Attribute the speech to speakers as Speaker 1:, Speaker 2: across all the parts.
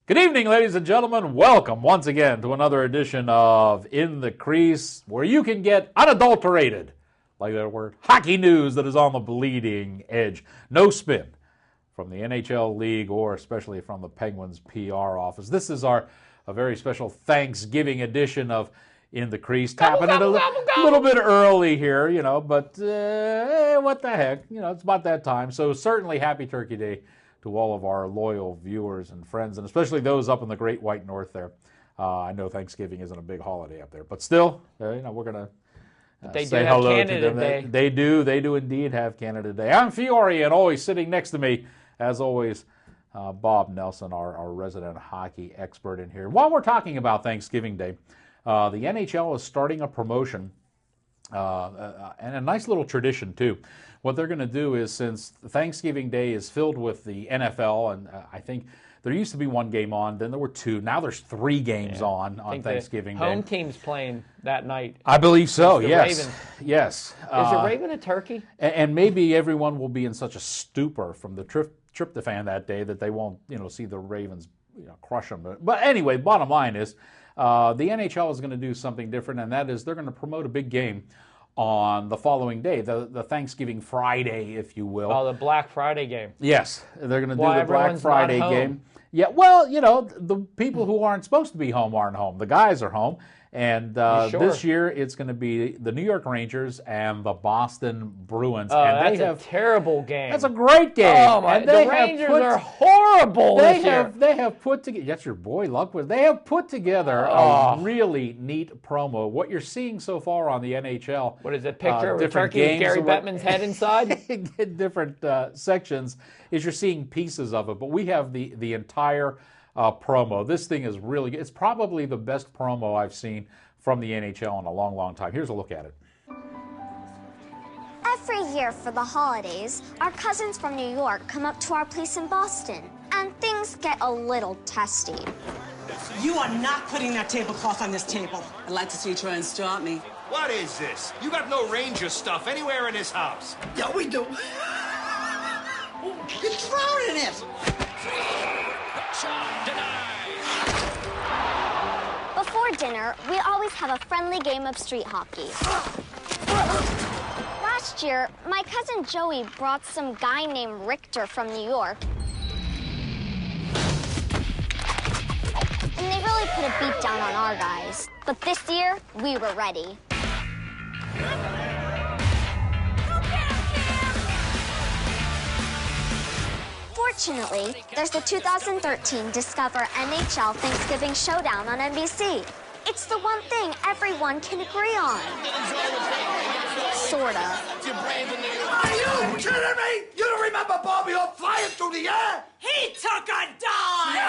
Speaker 1: Good evening, ladies and gentlemen. Welcome once again to another edition of In the Crease, where you can get unadulterated, like that word, hockey news that is on the bleeding edge. No spin from the NHL League or especially from the Penguins PR office. This is a very special Thanksgiving edition of In the Crease. Tapping it a little bit early here, but what the heck? It's about that time. So certainly happy Turkey Day to all of our loyal viewers and friends, and especially those up in the Great White North there. I know Thanksgiving isn't a big holiday up there, but still, we're going to say hello to them. They do indeed have Canada Day. I'm Fiore, and always sitting next to me, as always, Bob Nelson, our resident hockey expert in here. While we're talking about Thanksgiving Day, the NHL is starting a promotion, and a nice little tradition, too. What they're going to do is, since Thanksgiving Day is filled with the NFL, and I think there used to be one game on, then there were two. Now there's three games on Thanksgiving Day.
Speaker 2: Home team's playing that night.
Speaker 1: I believe so, yes.
Speaker 2: Ravens.
Speaker 1: Yes.
Speaker 2: Is the Raven a turkey?
Speaker 1: And maybe everyone will be in such a stupor from the tryptophan that day that they won't, see the Ravens crush them. But anyway, bottom line is the NHL is going to do something different, and that is they're going to promote a big game on the following day, the Thanksgiving Friday, if you will.
Speaker 2: Oh, the Black Friday game.
Speaker 1: Yes, they're going to do the Black Friday game. Yeah, well, the people who aren't supposed to be home aren't home. The guys are home. And this year, it's going to be the New York Rangers and the Boston Bruins.
Speaker 2: Oh,
Speaker 1: and
Speaker 2: that's a terrible game.
Speaker 1: That's a great game.
Speaker 2: Oh, my, the Rangers are horrible this year.
Speaker 1: They have put together, that's your boy Lundqvist, they have put together a really neat promo. What you're seeing so far on the NHL.
Speaker 2: What is it, picture of a turkey with Gary Bettman's head inside?
Speaker 1: Different sections, is you're seeing pieces of it. But we have the entire promo. This thing is really good. It's probably the best promo I've seen from the NHL in a long, long time. Here's a look at it.
Speaker 3: Every year for the holidays, our cousins from New York come up to our place in Boston, and things get a little testy.
Speaker 4: You are not putting that tablecloth on this table.
Speaker 5: I'd like to see you try and stop me.
Speaker 6: What is this? You got no Ranger stuff anywhere in this house.
Speaker 5: Yeah, we do. You're drowning in it.
Speaker 3: Before dinner, we always have a friendly game of street hockey. Last year, my cousin Joey brought some guy named Richter from New York. And they really put a beat down on our guys. But this year, we were ready. Fortunately, there's the 2013 Discover NHL Thanksgiving Showdown on NBC. It's the one thing everyone can agree on. Sorta.
Speaker 6: Are you kidding me? You don't remember Bobby Orr flying through the air?
Speaker 4: He took a dive!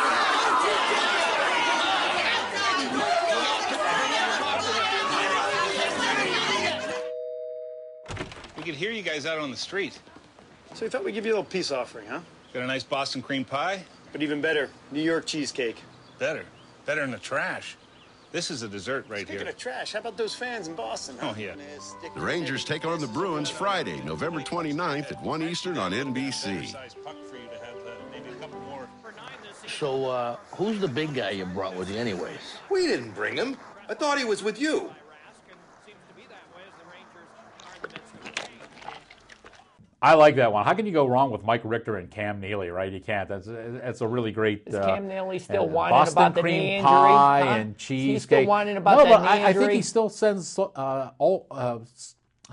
Speaker 7: We could hear you guys out on the street.
Speaker 8: So we thought we'd give you a little peace offering, huh?
Speaker 7: Got a nice Boston cream pie?
Speaker 8: But even better, New York cheesecake.
Speaker 7: Better. Better than the trash. This is a dessert right
Speaker 8: Speaking
Speaker 7: here.
Speaker 8: of trash, how about those fans in Boston? Huh?
Speaker 7: Oh, yeah.
Speaker 9: The Rangers take on the Bruins Friday, November 29th at 1 Eastern on NBC.
Speaker 10: So, who's the big guy you brought with you anyways?
Speaker 6: We didn't bring him. I thought he was with you.
Speaker 1: I like that one. How can you go wrong with Mike Richter and Cam Neely, right? You can't. That's a really great.
Speaker 2: Is Cam Neely still whining
Speaker 1: Boston
Speaker 2: about the
Speaker 1: cream
Speaker 2: knee injury?
Speaker 1: pie and cheesecake.
Speaker 2: He's still whining about that knee
Speaker 1: I
Speaker 2: injury?
Speaker 1: think he still sends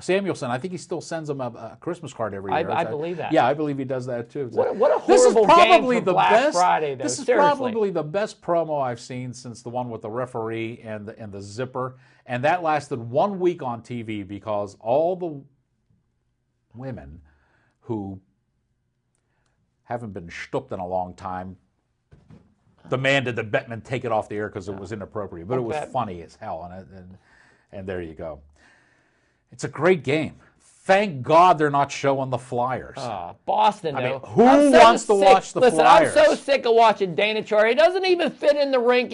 Speaker 1: Samuelson. I think he still sends him a Christmas card every year.
Speaker 2: I believe that.
Speaker 1: Yeah, I believe he does that too.
Speaker 2: What a horrible game for Black Friday, though.
Speaker 1: This is
Speaker 2: Seriously.
Speaker 1: probably the best promo I've seen since the one with the referee and the zipper, and that lasted 1 week on TV because all the women who haven't been stooped in a long time demanded that Bettman take it off the air because it was inappropriate. But it was funny as hell, and there you go. It's a great game. Thank God they're not showing the Flyers.
Speaker 2: Boston, though.
Speaker 1: I mean, who wants to watch the Flyers?
Speaker 2: I'm so sick of watching Dana Chara. He doesn't even fit in the rink.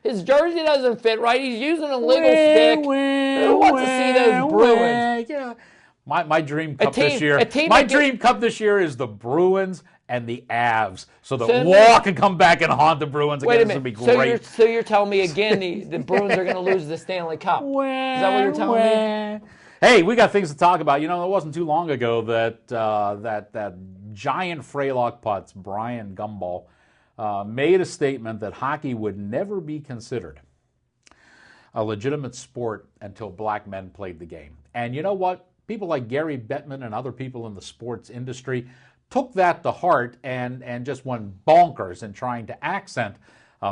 Speaker 2: His jersey doesn't fit right. He's using a little stick. Who wants to see those Bruins?
Speaker 1: Yeah. My dream cup
Speaker 2: team-
Speaker 1: this year.
Speaker 2: a team
Speaker 1: My
Speaker 2: that get-
Speaker 1: dream cup this year is the Bruins and the Avs, so that
Speaker 2: So
Speaker 1: Wall can come back and haunt the Bruins again.
Speaker 2: Wait a
Speaker 1: This would be
Speaker 2: minute.
Speaker 1: great.
Speaker 2: So you're telling me again the Bruins are going to lose the Stanley Cup? Is that what you're telling me?
Speaker 1: Hey, we got things to talk about. You know, it wasn't too long ago that that giant Freylock putz, Brian Gumbel, made a statement that hockey would never be considered a legitimate sport until black men played the game. And you know what? People like Gary Bettman and other people in the sports industry took that to heart and just went bonkers in trying to accent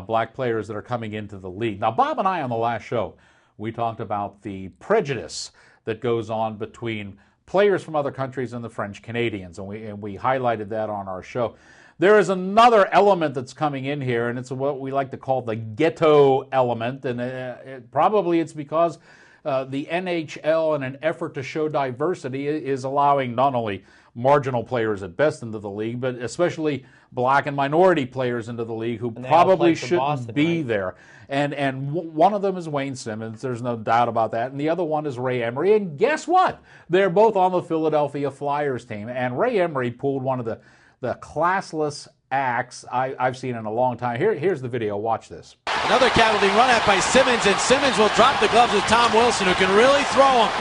Speaker 1: black players that are coming into the league. Now, Bob and I on the last show, we talked about the prejudice that goes on between players from other countries and the French Canadians, and we highlighted that on our show. There is another element that's coming in here, and it's what we like to call the ghetto element, and probably it's because the NHL, in an effort to show diversity, is allowing not only marginal players at best into the league, but especially black and minority players into the league who probably shouldn't
Speaker 2: Boston,
Speaker 1: be
Speaker 2: right?
Speaker 1: there. And one of them is Wayne Simmons, there's no doubt about that, and the other one is Ray Emery. And guess what? They're both on the Philadelphia Flyers team, and Ray Emery pulled one of the classless acts I've seen in a long time. Here's the video. Watch this.
Speaker 11: Another cat being run at by Simmons, and Simmons will drop the gloves with Tom Wilson, who can really throw him.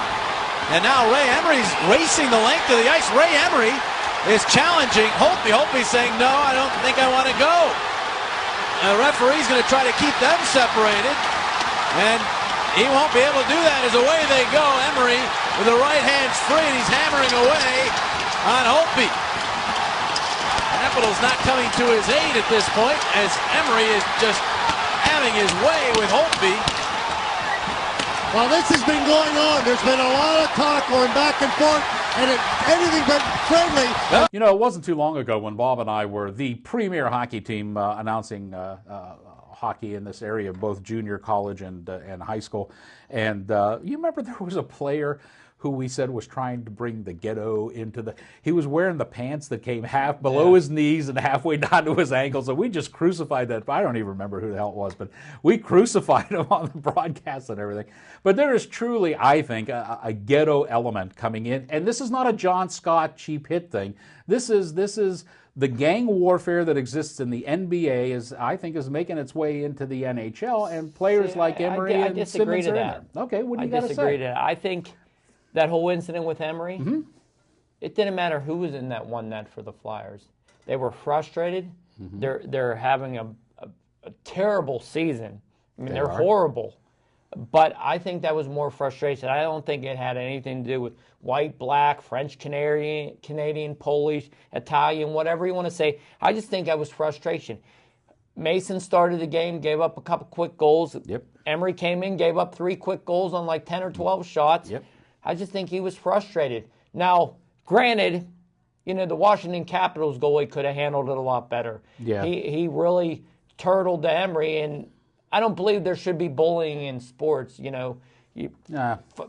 Speaker 11: And now Ray Emery's racing the length of the ice. Ray Emery is challenging Holtby. Holtby's saying, no, I don't think I want to go. The referee's going to try to keep them separated, and he won't be able to do that as away they go. Emery with the right hand free, and he's hammering away on Holtby. Capitals not coming to his aid at this point, as Emery is just having his way with Holtby.
Speaker 12: Well, this has been going on. There's been a lot of talk going back and forth, and anything but friendly.
Speaker 1: You know, it wasn't too long ago when Bob and I were the premier hockey team announcing hockey in this area, both junior college and high school. And you remember there was a player who we said was trying to bring the ghetto into the... He was wearing the pants that came half below his knees and halfway down to his ankles, and we just crucified that. I don't even remember who the hell it was, but we crucified him on the broadcast and everything. But there is truly, I think, a ghetto element coming in, and this is not a John Scott cheap hit thing. This is the gang warfare that exists in the NBA I think is making its way into the NHL, and players like Emery and
Speaker 2: disagree
Speaker 1: Simmons
Speaker 2: to
Speaker 1: are in
Speaker 2: that.
Speaker 1: there. Okay, what do you
Speaker 2: I
Speaker 1: got to
Speaker 2: disagree
Speaker 1: say?
Speaker 2: to that. I think that whole incident with Emery, it didn't matter who was in that one net for the Flyers. They were frustrated. They're having a terrible season. I mean, they're horrible. But I think that was more frustration. I don't think it had anything to do with white, black, French, Canadian, Polish, Italian, whatever you want to say. I just think that was frustration. Mason started the game, gave up a couple quick goals.
Speaker 1: Yep.
Speaker 2: Emery came in, gave up 3 quick goals on like 10 or 12 shots.
Speaker 1: Yep.
Speaker 2: I just think he was frustrated. Now, granted, you know, the Washington Capitals goalie could have handled it a lot better.
Speaker 1: Yeah.
Speaker 2: He really turtled to Emery, and I don't believe there should be bullying in sports, you know.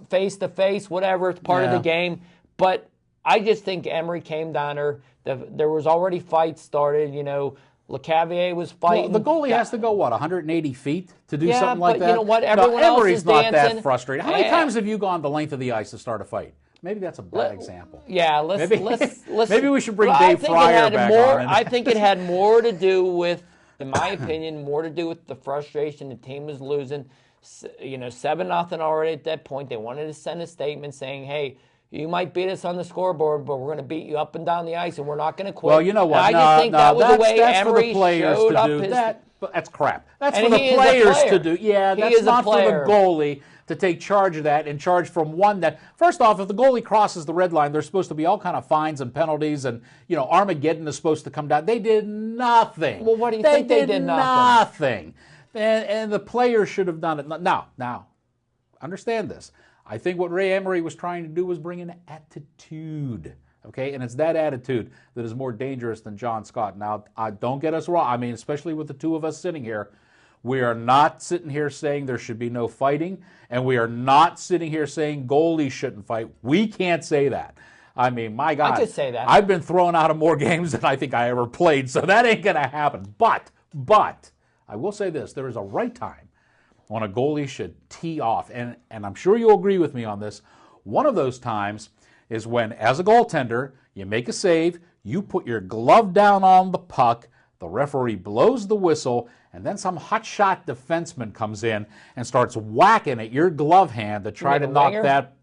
Speaker 2: Face to face, whatever, it's part of the game. But I just think Emery came down there was already fights started, you know. LeCavier was fighting.
Speaker 1: Well, the goalie has to go, what, 180 feet to do something like that?
Speaker 2: You know what? Everyone
Speaker 1: no,
Speaker 2: else
Speaker 1: Emery's
Speaker 2: is
Speaker 1: not
Speaker 2: dancing.
Speaker 1: that frustrated. How many times have you gone the length of the ice to start a fight? Maybe that's a bad example.
Speaker 2: Yeah, let's
Speaker 1: maybe we should bring
Speaker 2: well,
Speaker 1: Dave Fryer back on.
Speaker 2: I think it had more to do with, in my opinion, more to do with the frustration. The team was losing, you know, 7-0 already at that point. They wanted to send a statement saying, hey, you might beat us on the scoreboard, but we're going to beat you up and down the ice, and we're not going to quit.
Speaker 1: Well, you know what?
Speaker 2: And I just think that was the way
Speaker 1: that's
Speaker 2: Emery
Speaker 1: for the players
Speaker 2: showed
Speaker 1: to
Speaker 2: up
Speaker 1: do.
Speaker 2: his...
Speaker 1: That's crap. That's
Speaker 2: And
Speaker 1: for the
Speaker 2: he is a
Speaker 1: players
Speaker 2: player.
Speaker 1: to do. Yeah,
Speaker 2: He
Speaker 1: that's
Speaker 2: is a
Speaker 1: not for the
Speaker 2: player.
Speaker 1: goalie to take charge of that and charge from one that. First off, if the goalie crosses the red line, there's supposed to be all kind of fines and penalties, and you know Armageddon is supposed to come down. They did nothing.
Speaker 2: Well, what do you think they did
Speaker 1: nothing. And the players should have done it. Now, understand this. I think what Ray Emery was trying to do was bring an attitude, okay? And it's that attitude that is more dangerous than John Scott. Now, don't get us wrong. I mean, especially with the two of us sitting here, we are not sitting here saying there should be no fighting, and we are not sitting here saying goalies shouldn't fight. We can't say that. I mean, my God.
Speaker 2: I could say that.
Speaker 1: I've been thrown out of more games than I think I ever played, so that ain't going to happen. But, I will say this. There is a right time when a goalie should tee off. And I'm sure you'll agree with me on this. One of those times is when, as a goaltender, you make a save, you put your glove down on the puck, the referee blows the whistle, and then some hotshot defenseman comes in and starts whacking at your glove hand to try to knock that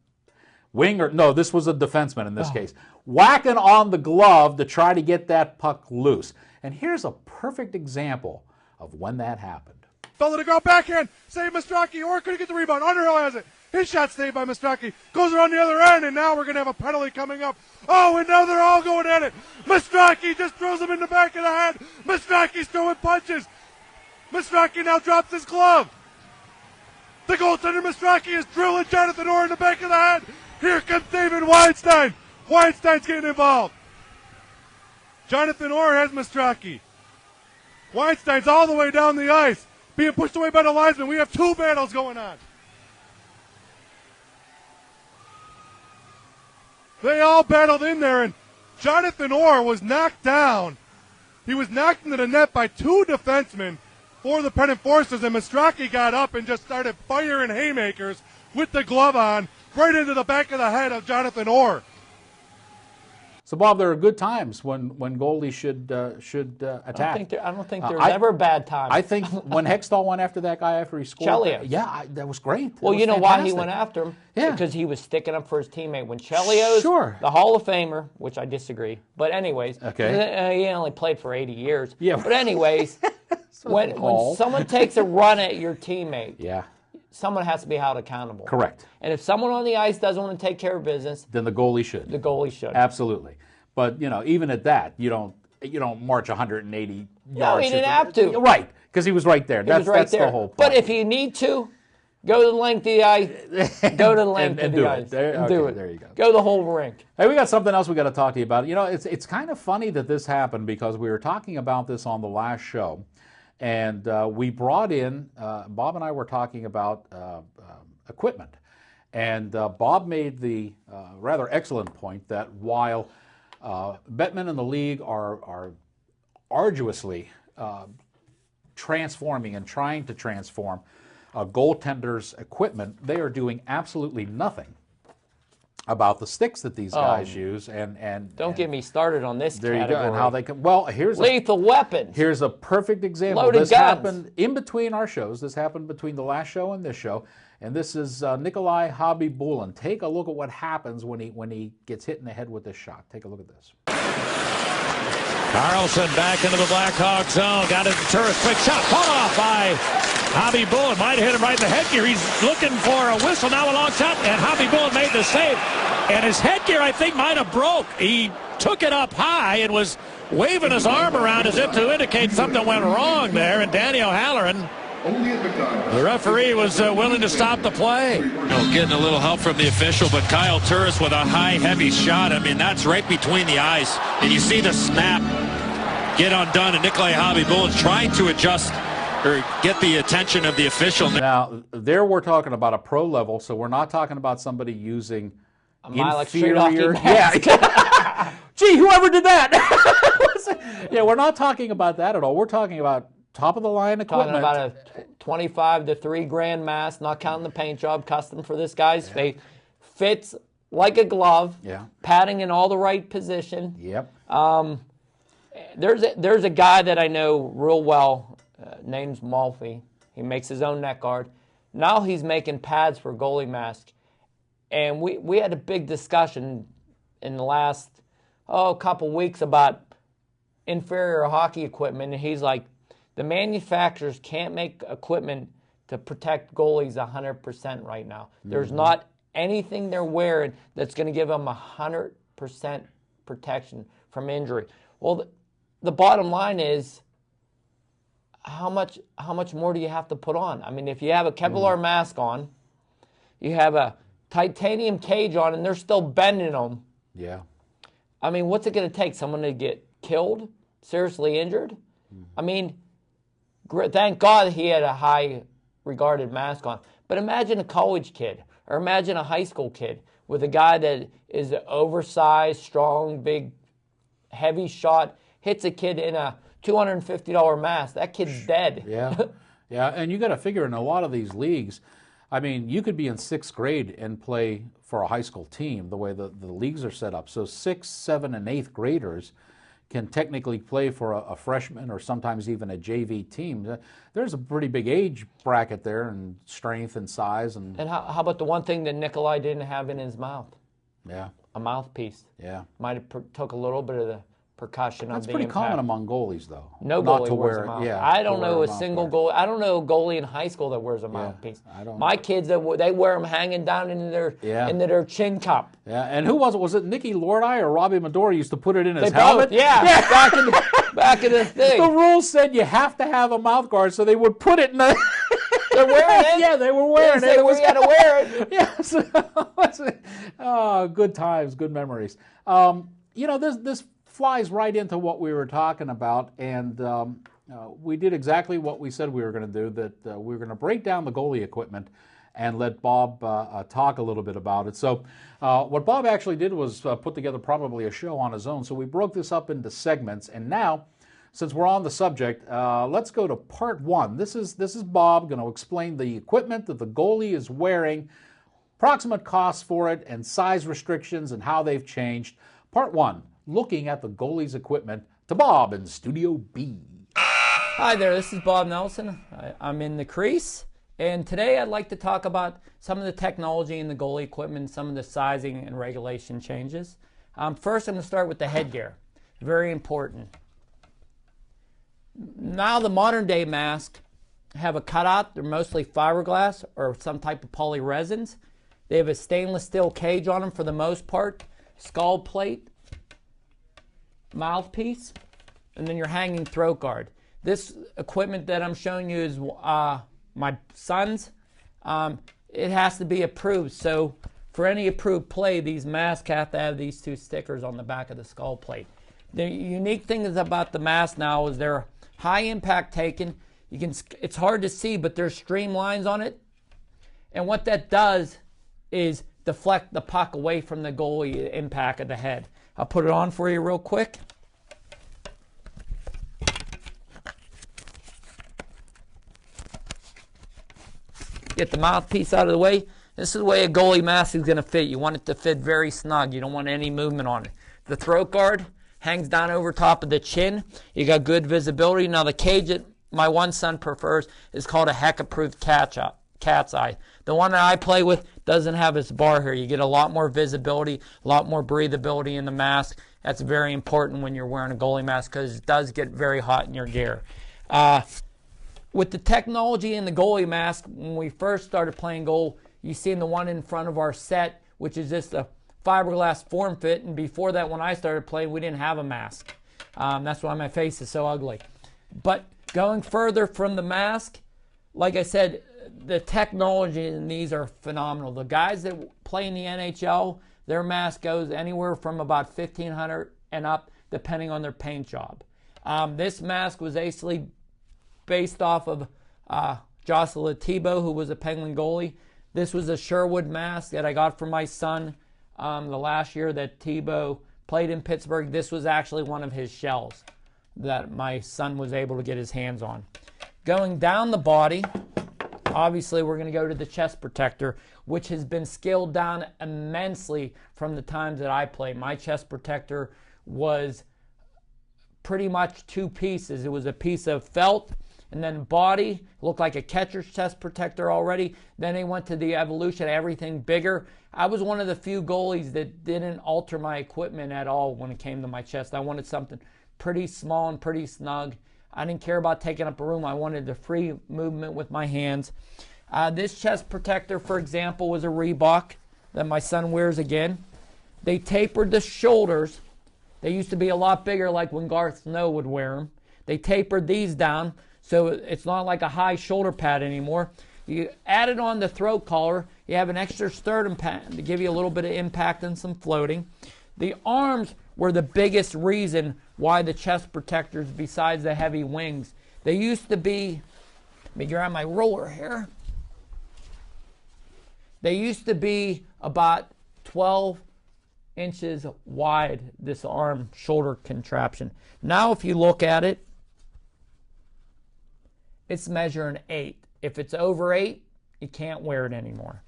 Speaker 1: winger. No, this was a defenseman in this case. Whacking on the glove to try to get that puck loose. And here's a perfect example of when that happened.
Speaker 13: Fella to go backhand, save Mastraki, or couldn't get the rebound. Underhill has it. His shot saved by Mastraki. Goes around the other end, and now we're going to have a penalty coming up. Oh, and now they're all going at it. Mastraki just throws him in the back of the head. Mastraki's throwing punches. Mastraki now drops his glove. The goaltender Mastraki is drilling Jonathan Orr in the back of the head. Here comes David Weinstein. Weinstein's getting involved. Jonathan Orr has Mastraki. Weinstein's all the way down the ice, being pushed away by the linesman. We have two battles going on. They all battled in there, and Jonathan Orr was knocked down. He was knocked into the net by two defensemen for the Penn Enforcers, and Mastraki got up and just started firing haymakers with the glove on right into the back of the head of Jonathan Orr.
Speaker 1: So, Bob, there are good times when goalies should attack.
Speaker 2: I don't think there's ever bad times.
Speaker 1: I think when Hextall went after that guy after he scored.
Speaker 2: Chelios.
Speaker 1: Yeah, that was great.
Speaker 2: Well, you know
Speaker 1: fantastic.
Speaker 2: why he went after him?
Speaker 1: Yeah.
Speaker 2: Because he was sticking up for his teammate. When Chelios, the Hall of Famer, which I disagree, but anyways, he only played for 80 years.
Speaker 1: Yeah.
Speaker 2: But anyways, when someone takes a run at your teammate, someone has to be held accountable.
Speaker 1: Correct.
Speaker 2: And if someone on the ice doesn't want to take care of business,
Speaker 1: then the goalie should.
Speaker 2: The goalie should.
Speaker 1: Absolutely. But even at that, you don't march 180 yards.
Speaker 2: No, he didn't have to.
Speaker 1: Right, because he was right there. That's the whole point.
Speaker 2: But if you need to, go to the length of the ice. Go to the length of the ice. And do it.
Speaker 1: There you go.
Speaker 2: Go the whole rink.
Speaker 1: Hey, we got something else we got to talk to you about. It's kind of funny that this happened because we were talking about this on the last show, and we brought in Bob and I were talking about equipment, and Bob made the rather excellent point that while Bettman and the league are arduously transforming and trying to transform goaltenders' equipment, they are doing absolutely nothing about the sticks that these guys use. And
Speaker 2: don't get me started on this
Speaker 1: there
Speaker 2: category.
Speaker 1: You go. And how they can. Well, here's
Speaker 2: lethal weapons.
Speaker 1: Here's a perfect example.
Speaker 2: Loaded
Speaker 1: this
Speaker 2: guns.
Speaker 1: happened in between our shows. This happened between the last show and this show. And this is Nikolai Khabibulin. Take a look at what happens when he gets hit in the head with this shot. Take a look at this.
Speaker 14: Carlson back into the Blackhawk zone. Got it to Turris. Quick shot. Fought off by Khabibulin. Might have hit him right in the headgear. He's looking for a whistle. Now a long shot. And Khabibulin made the save. And his headgear, I think, might have broke. He took it up high and was waving his arm around as if to indicate something went wrong there. And Danny O'Halloran, the referee, was willing to stop the play.
Speaker 11: Getting a little help from the official, but Kyle Turris with a high, heavy shot. I mean, that's right between the eyes. And you see the snap get undone, and Nikolai Khabibulin's trying to adjust or get the attention of the official.
Speaker 1: Now, there we're talking about a pro level, so we're not talking about somebody using inferior.
Speaker 2: Yeah.
Speaker 1: Gee, whoever did that. Yeah, we're not talking about that at all. We're talking about top-of-the-line equipment.
Speaker 2: Talking about a 25 to $3 grand mask, not counting the paint job, custom for this guy's face. Fits like a glove.
Speaker 1: Yeah.
Speaker 2: Padding in all the right position.
Speaker 1: Yep.
Speaker 2: There's a guy that I know real well, name's Malfi. He makes his own neck guard. Now he's making pads for goalie mask. And we had a big discussion in the last couple weeks about inferior hockey equipment, and he's like, the manufacturers can't make equipment to protect goalies 100% right now. There's not anything they're wearing that's going to give them 100% protection from injury. Well, the bottom line is, how much more do you have to put on? I mean, if you have a Kevlar mask on, you have a titanium cage on, and they're still bending them.
Speaker 1: Yeah.
Speaker 2: I mean, what's it going to take? Someone to get killed, seriously injured? I mean, thank God he had a high-regarded mask on. But imagine a college kid, or imagine a high school kid with a guy that is oversized, strong, big, heavy shot, hits a kid in a $250 mask. That kid's dead.
Speaker 1: Yeah, yeah, and you got to figure in a lot of these leagues, I mean, you could be in 6th grade and play for a high school team the way the leagues are set up. So 6th, 7th, and 8th graders can technically play for a freshman or sometimes even a JV team. There's a pretty big age bracket there, and strength and size. And
Speaker 2: how about the one thing that Nikolai didn't have in his mouth?
Speaker 1: Yeah.
Speaker 2: A mouthpiece.
Speaker 1: Yeah.
Speaker 2: Might have took a little bit of the percussion
Speaker 1: That's
Speaker 2: of the
Speaker 1: pretty
Speaker 2: impact.
Speaker 1: common among goalies, though.
Speaker 2: No
Speaker 1: Not
Speaker 2: goalie
Speaker 1: to
Speaker 2: wears
Speaker 1: wear,
Speaker 2: a mouthpiece.
Speaker 1: yeah,
Speaker 2: I
Speaker 1: to
Speaker 2: don't
Speaker 1: wear
Speaker 2: know
Speaker 1: a
Speaker 2: a single
Speaker 1: mouthguard.
Speaker 2: goalie. I don't know a goalie in high school that wears a mouthpiece.
Speaker 1: I don't.
Speaker 2: My kids, they wear them hanging down into their chin cup.
Speaker 1: Yeah, and who was it? Was it Nicky Lordi or Robbie Medora used to put it in his
Speaker 2: They
Speaker 1: helmet?
Speaker 2: both, yeah. Back in the thing.
Speaker 1: The rules said you have to have a mouth guard, so they would put it in the...
Speaker 2: They're wearing it?
Speaker 1: Yeah, they were wearing it.
Speaker 2: You got to wear it.
Speaker 1: Yes. Oh, good times, good memories. You know, this flies right into what we were talking about, and we did exactly what we said we were going to do, that we were going to break down the goalie equipment and let Bob talk a little bit about it. So what Bob actually did was put together probably a show on his own. So we broke this up into segments, and now, since we're on the subject, let's go to part 1. This is Bob going to explain the equipment that the goalie is wearing, approximate costs for it, and size restrictions and how they've changed. Part 1, looking at the goalie's equipment, to Bob in Studio B.
Speaker 2: Hi there, this is Bob Nelson. I'm in the crease, and today I'd like to talk about some of the technology in the goalie equipment, some of the sizing and regulation changes. First, I'm going to start with the headgear. Very important. Now the modern day masks have a cutout. They're mostly fiberglass or some type of polyresins. They have a stainless steel cage on them for the most part, skull plate, mouthpiece, and then your hanging throat guard. This equipment that I'm showing you is my son's. It has to be approved. So for any approved play, these masks have to have these 2 stickers on the back of the skull plate. The unique thing is about the mask now is they're high impact taken. It's hard to see, but there's streamlines on it. And what that does is deflect the puck away from the goalie impact of the head. I'll put it on for you real quick. Get the mouthpiece out of the way. This is the way a goalie mask is going to fit. You want it to fit very snug. You don't want any movement on it. The throat guard hangs down over top of the chin. You got good visibility. Now the cage that my one son prefers is called a heck-approved cat's eye. The one that I play with doesn't have its bar here. You get a lot more visibility, a lot more breathability in the mask. That's very important when you're wearing a goalie mask because it does get very hot in your gear. With the technology in the goalie mask, when we first started playing goal, you seen the one in front of our set, which is just a fiberglass form fit, and before that, when I started playing, we didn't have a mask. That's why my face is so ugly. But going further from the mask, like I said, the technology in these are phenomenal. The guys that play in the NHL, their mask goes anywhere from about $1,500 and up, depending on their paint job. This mask was actually based off of Jocelyn Thibault, who was a Penguin goalie. This was a Sherwood mask that I got for my son the last year that Thibault played in Pittsburgh. This was actually one of his shells that my son was able to get his hands on. Going down the body, obviously we're going to go to the chest protector, which has been scaled down immensely from the times that I played. My chest protector was pretty much 2 pieces. It was a piece of felt and then body, looked like a catcher's chest protector already. Then they went to the evolution, everything bigger. I was one of the few goalies that didn't alter my equipment at all when it came to my chest. I wanted something pretty small and pretty snug. I didn't care about taking up a room. I wanted the free movement with my hands. This chest protector, for example, was a Reebok that my son wears again. They tapered the shoulders. They used to be a lot bigger, like when Garth Snow would wear them. They tapered these down, so it's not like a high shoulder pad anymore. You added on the throat collar. You have an extra sternum pad to give you a little bit of impact and some floating. The arms were the biggest reason why the chest protectors, besides the heavy wings, they used to be, let me grab my roller here. They used to be about 12 inches wide, this arm shoulder contraption. Now if you look at it, it's measuring 8. If it's over 8, You can't wear it anymore.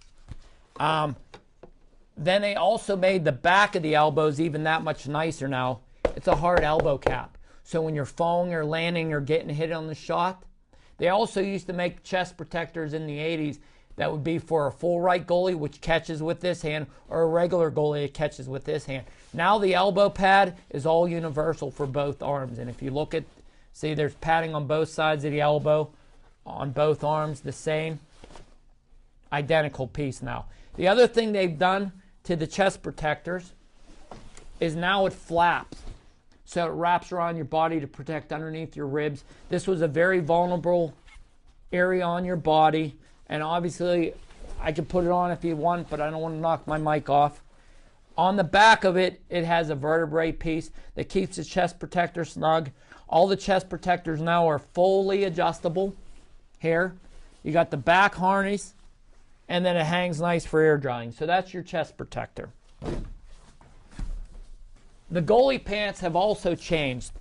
Speaker 2: Then they also made the back of the elbows even that much nicer now. It's a hard elbow cap. So when you're falling or landing or getting hit on the shot, they also used to make chest protectors in the 80s that would be for a full right goalie, which catches with this hand, or a regular goalie that catches with this hand. Now the elbow pad is all universal for both arms. And if you look at, see there's padding on both sides of the elbow, on both arms, the same. Identical piece now. The other thing they've done to the chest protectors is now it flaps. So it wraps around your body to protect underneath your ribs. This was a very vulnerable area on your body. And obviously, I could put it on if you want, but I don't want to knock my mic off. On the back of it, it has a vertebrae piece that keeps the chest protector snug. All the chest protectors now are fully adjustable. Here, you got the back harness, and then it hangs nice for air drying. So that's your chest protector. The goalie pants have also changed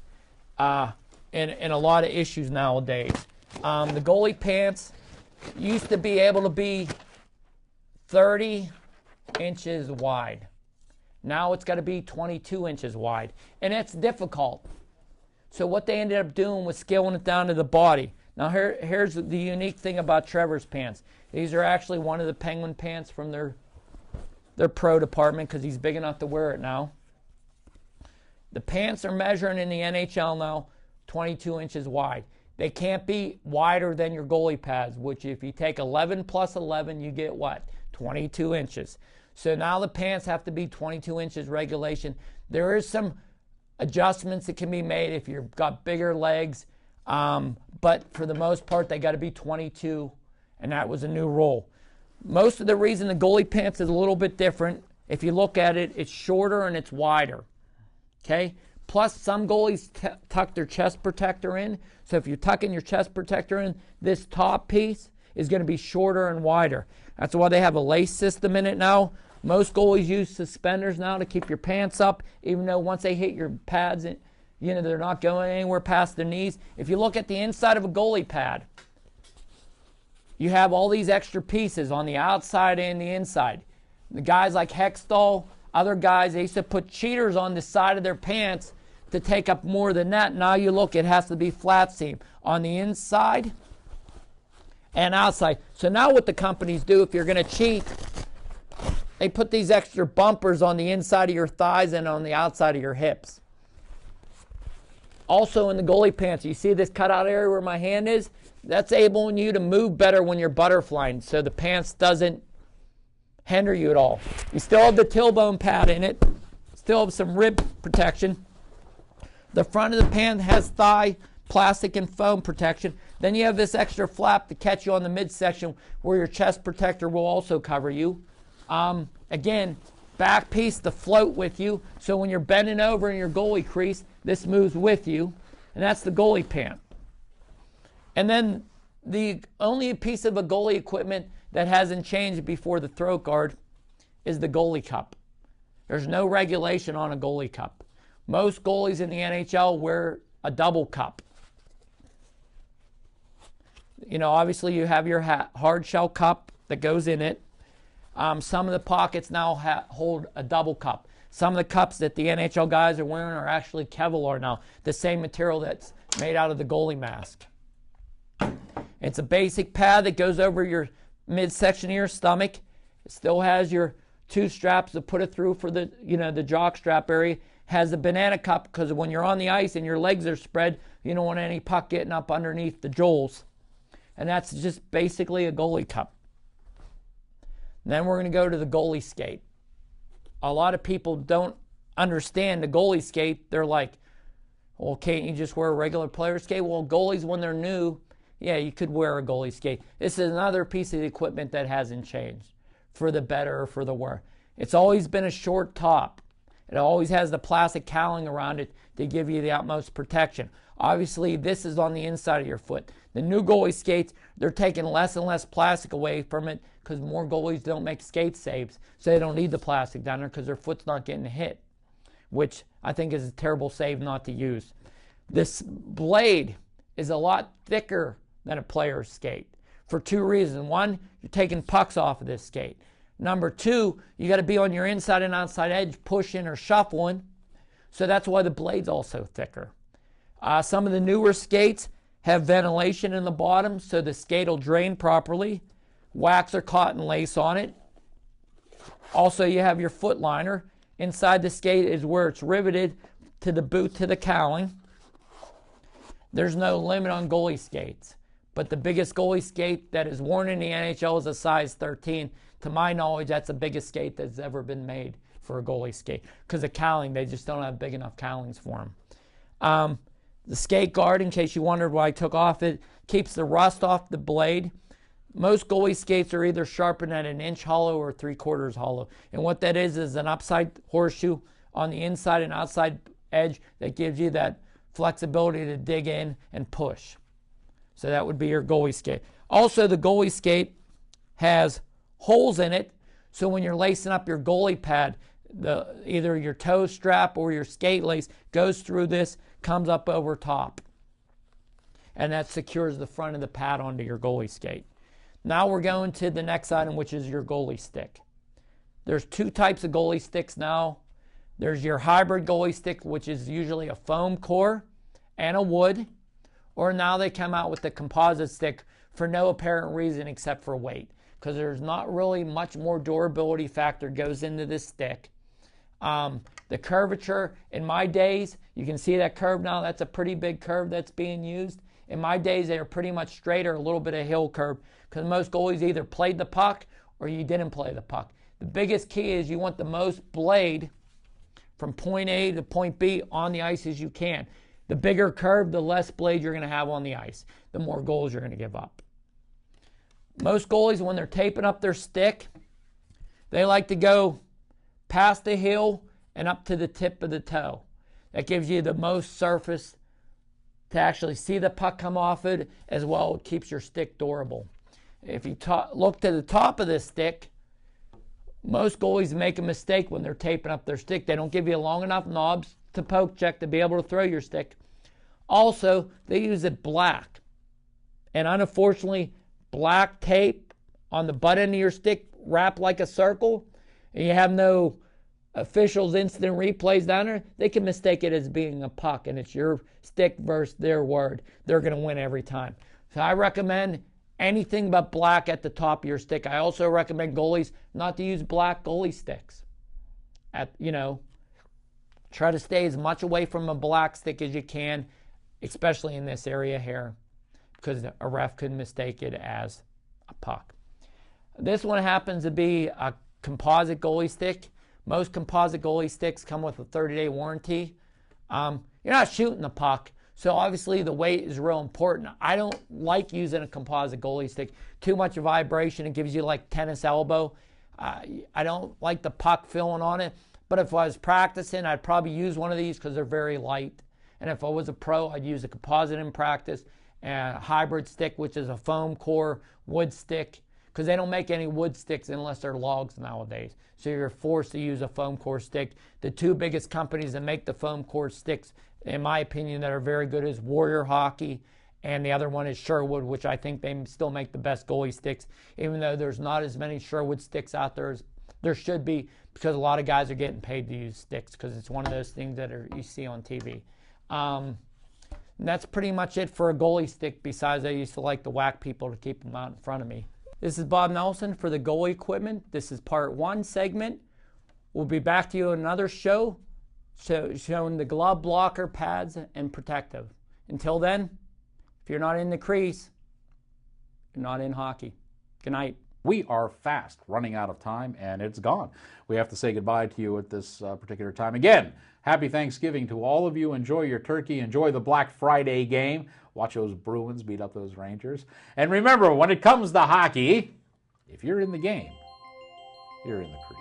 Speaker 2: in a lot of issues nowadays. The goalie pants used to be able to be 30 inches wide. Now it's got to be 22 inches wide. And it's difficult. So what they ended up doing was scaling it down to the body. Now here's the unique thing about Trevor's pants. These are actually one of the Penguin pants from their pro department because he's big enough to wear it now. The pants are measuring in the NHL now 22 inches wide. They can't be wider than your goalie pads, which if you take 11 plus 11, you get what? 22 inches. So now the pants have to be 22 inches regulation. There is some adjustments that can be made if you've got bigger legs, but for the most part, they got to be 22, and that was a new rule. Most of the reason the goalie pants is a little bit different, if you look at it, it's shorter and it's wider. Okay? Plus, some goalies tuck their chest protector in. So if you're tucking your chest protector in, this top piece is going to be shorter and wider. That's why they have a lace system in it now. Most goalies use suspenders now to keep your pants up, even though once they hit your pads, they're not going anywhere past their knees. If you look at the inside of a goalie pad, you have all these extra pieces on the outside and the inside. The guys like Hextall, other guys, they used to put cheaters on the side of their pants to take up more than that. Now you look, it has to be flat seam on the inside and outside. So now what the companies do, if you're going to cheat, they put these extra bumpers on the inside of your thighs and on the outside of your hips. Also in the goalie pants, you see this cutout area where my hand is? That's enabling you to move better when you're butterflying, so the pants doesn't hinder you at all. You still have the tailbone pad in it, still have some rib protection. The front of the pant has thigh, plastic, and foam protection. Then you have this extra flap to catch you on the midsection where your chest protector will also cover you. Again, back piece to float with you, so when you're bending over in your goalie crease, this moves with you, and that's the goalie pant. And then the only piece of a goalie equipment that hasn't changed before the throat guard is the goalie cup. There's no regulation on a goalie cup. Most goalies in the NHL wear a double cup. Obviously you have your hard shell cup that goes in it. Some of the pockets now hold a double cup. Some of the cups that the NHL guys are wearing are actually Kevlar now, the same material that's made out of the goalie mask. It's a basic pad that goes over your midsection of your stomach. It still has your two straps to put it through for the jock strap area. Has a banana cup because when you're on the ice and your legs are spread, you don't want any puck getting up underneath the jewels. And that's just basically a goalie cup. And then we're going to go to the goalie skate. A lot of people don't understand the goalie skate. They're like, well, can't you just wear a regular player skate? Well, goalies, when they're new, yeah, you could wear a goalie skate. This is another piece of the equipment that hasn't changed for the better or for the worse. It's always been a short top. It always has the plastic cowling around it to give you the utmost protection. Obviously, this is on the inside of your foot. The new goalie skates, they're taking less and less plastic away from it because more goalies don't make skate saves, so they don't need the plastic down there because their foot's not getting hit, which I think is a terrible save not to use. This blade is a lot thicker than a player's skate. for two reasons. One, you're taking pucks off of this skate. Number two, you got to be on your inside and outside edge, pushing or shuffling. So that's why the blade's also thicker. Some of the newer skates have ventilation in the bottom, so the skate will drain properly. Wax or cotton lace on it. Also, you have your foot liner. Inside the skate is where it's riveted to the boot to the cowling. There's no limit on goalie skates, but the biggest goalie skate that is worn in the NHL is a size 13. To my knowledge, that's the biggest skate that's ever been made for a goalie skate. Because of cowling, they just don't have big enough cowlings for them. The skate guard, in case you wondered why I took off it, keeps the rust off the blade. Most goalie skates are either sharpened at 1 inch hollow or 3/4 hollow. And what that is an upside horseshoe on the inside and outside edge that gives you that flexibility to dig in and push. So that would be your goalie skate. Also, the goalie skate has holes in it, so when you're lacing up your goalie pad, either your toe strap or your skate lace goes through this, comes up over top, and that secures the front of the pad onto your goalie skate. Now we're going to the next item, which is your goalie stick. There's two types of goalie sticks now. There's your hybrid goalie stick, which is usually a foam core and a wood, or now they come out with the composite stick for no apparent reason except for weight, because there's not really much more durability factor goes into this stick. The curvature, in my days, you can see that curve now, that's a pretty big curve that's being used. In my days, they were pretty much straight or a little bit of hill curve, because most goalies either played the puck or you didn't play the puck. The biggest key is you want the most blade from point A to point B on the ice as you can. The bigger curve, the less blade you're going to have on the ice, the more goals you're going to give up. Most goalies, when they're taping up their stick, they like to go past the heel and up to the tip of the toe. That gives you the most surface to actually see the puck come off it, as well it keeps your stick durable. If you look to the top of this stick, most goalies make a mistake when they're taping up their stick. They don't give you long enough knobs to poke check to be able to throw your stick. Also, they use it black. And unfortunately, black tape on the butt end of your stick wrapped like a circle, and you have no officials instant replays down there, they can mistake it as being a puck, and it's your stick versus their word. They're going to win every time. So I recommend anything but black at the top of your stick. I also recommend goalies not to use black goalie sticks. Try to stay as much away from a black stick as you can, especially in this area here, because a ref could mistake it as a puck. This one happens to be a composite goalie stick. Most composite goalie sticks come with a 30-day warranty. You're not shooting the puck, so obviously the weight is real important. I don't like using a composite goalie stick. Too much vibration, it gives you like tennis elbow. I don't like the puck feeling on it, but if I was practicing, I'd probably use one of these because they're very light. And if I was a pro, I'd use a composite in practice, and a hybrid stick, which is a foam core wood stick, because they don't make any wood sticks unless they're logs nowadays. So you're forced to use a foam core stick. The two biggest companies that make the foam core sticks, in my opinion, that are very good is Warrior Hockey, and the other one is Sherwood, which I think they still make the best goalie sticks, even though there's not as many Sherwood sticks out there as there should be, because a lot of guys are getting paid to use sticks, because it's one of those things that you see on TV. And that's pretty much it for a goalie stick, besides I used to like to whack people to keep them out in front of me. This is Bob Nelson for the Goalie Equipment. This is part 1 segment. We'll be back to you in another show showing the glove blocker, pads, and protective. Until then, if you're not in the crease, you're not in hockey. Good night.
Speaker 1: We are fast running out of time, and it's gone. We have to say goodbye to you at this particular time. Again, happy Thanksgiving to all of you. Enjoy your turkey. Enjoy the Black Friday game. Watch those Bruins beat up those Rangers. And remember, when it comes to hockey, if you're in the game, you're in the crease.